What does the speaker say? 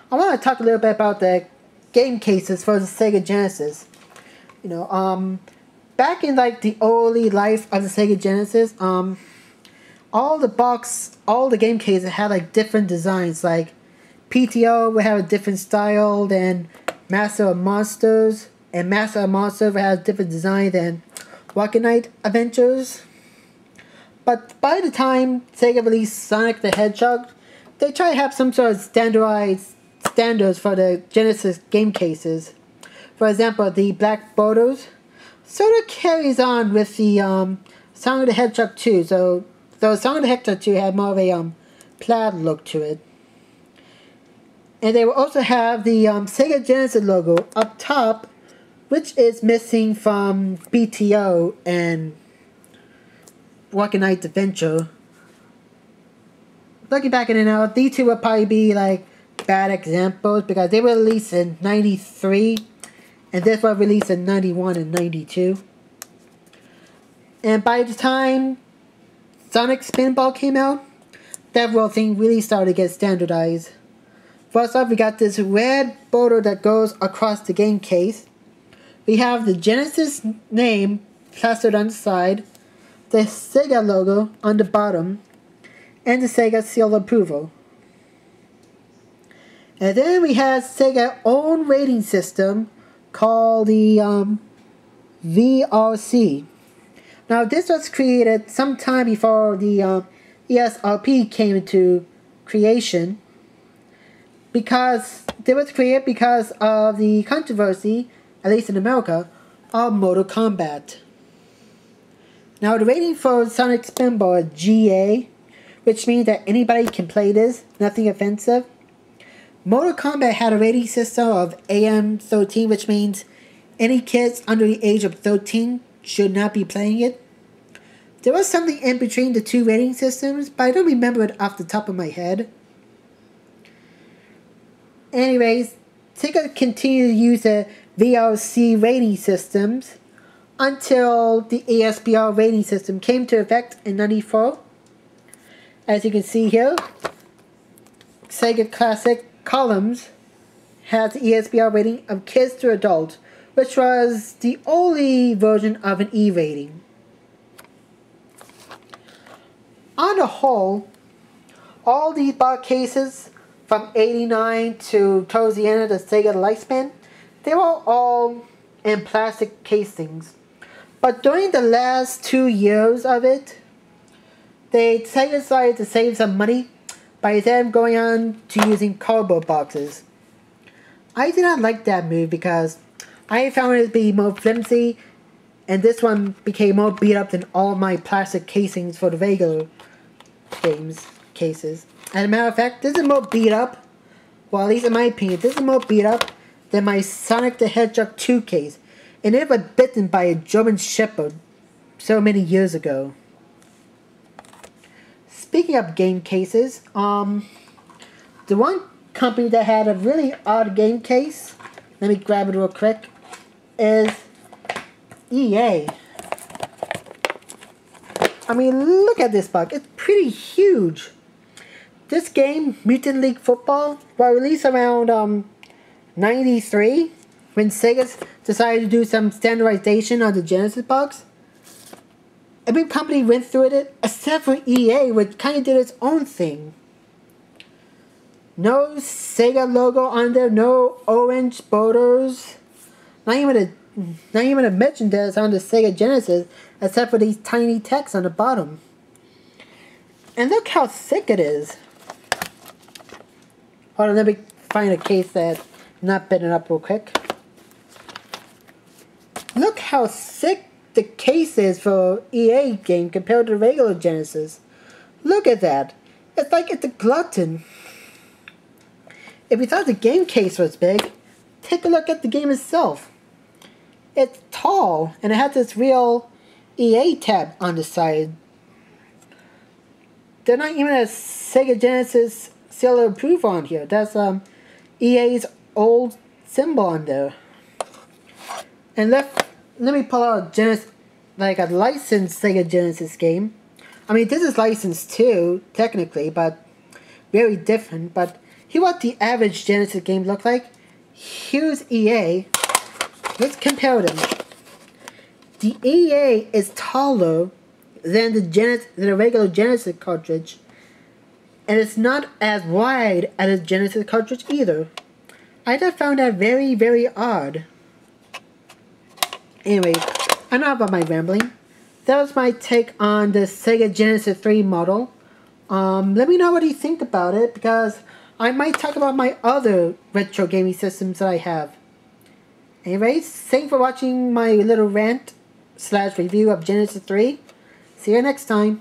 I want to talk a little bit about the game cases for the Sega Genesis. You know, back in like the early life of the Sega Genesis, all the game cases had like different designs. Like PTO would have a different style than Master of Monsters, and Master of Monsters would have a different design than Rocket Knight Adventures. But by the time Sega released Sonic the Hedgehog, they tried to have some sort of standardized standards for the Genesis game cases. For example, the black borders sort of carries on with the Sonic the Hedgehog 2. So Sonic the Hedgehog 2 had more of a plaid look to it. And they will also have the Sega Genesis logo up top, which is missing from BTO and Rocket Knight Adventure. Looking back in it now, these two would probably be like bad examples because they were released in 93 and this was released in 91 and 92. And by the time Sonic Spinball came out, that whole thing really started to get standardized. First off, we got this red border that goes across the game case. We have the Genesis name plastered on the side, the Sega logo on the bottom, and the Sega seal of approval. And then we have Sega's own rating system called the VRC. Now this was created sometime before the ESRP came into creation, because it was created because of the controversy, at least in America, of Mortal Kombat. Now the rating for Sonic Spinball is GA, which means that anybody can play this, nothing offensive. Mortal Kombat had a rating system of AM13, which means any kids under the age of 13 should not be playing it. There was something in between the two rating systems, but I don't remember it off the top of my head. Anyways, Sega continued to use the VRC rating systems until the ASPR rating system came into effect in 94. As you can see here, Sega Classic Columns has the ESPR rating of kids to adults, which was the only version of an E rating. On the whole, all these box cases from 89 to towards the end of the Sega lifespan, they were all in plastic casings. But during the last 2 years of it, they decided to save some money by them going on to using cardboard boxes. I did not like that move because I found it to be more flimsy, and this one became more beat up than all my plastic casings for the regular games cases. As a matter of fact, this is more beat up, well at least in my opinion, this is more beat up than my Sonic the Hedgehog 2 case, and it was bitten by a German Shepherd so many years ago. Speaking of game cases, the one company that had a really odd game case, let me grab it real quick, is EA. I mean, look at this box. It's pretty huge. This game, Mutant League Football, was released around 93 when Sega decided to do some standardization on the Genesis box. Every company went through it except for EA, which kind of did its own thing. No Sega logo on there, no orange borders. Not even a mention that it's on the Sega Genesis, except for these tiny texts on the bottom. And look how thick it is. Hold on, let me find a case that's not bitten up real quick. Look how thick the case is for EA game compared to the regular Genesis. Look at that. It's like it's a glutton. If you thought the game case was big, take a look at the game itself. It's tall, and it has this real EA tab on the side. There's not even a Sega Genesis seal of approval on here. That's EA's old symbol on there. And let me pull out a Genesis, like a licensed Sega Genesis game. I mean, this is licensed too, technically, but very different. But Here's what the average Genesis game look like. Here's EA. Let's compare them. The EA is taller than the regular Genesis cartridge, and it's not as wide as a Genesis cartridge either. I just found that very, very odd. Anyway, enough about my rambling. That was my take on the Sega Genesis 3 model. Let me know what you think about it, because I might talk about my other retro gaming systems that I have. Anyways, thanks for watching my little rant / review of Genesis 3. See you next time.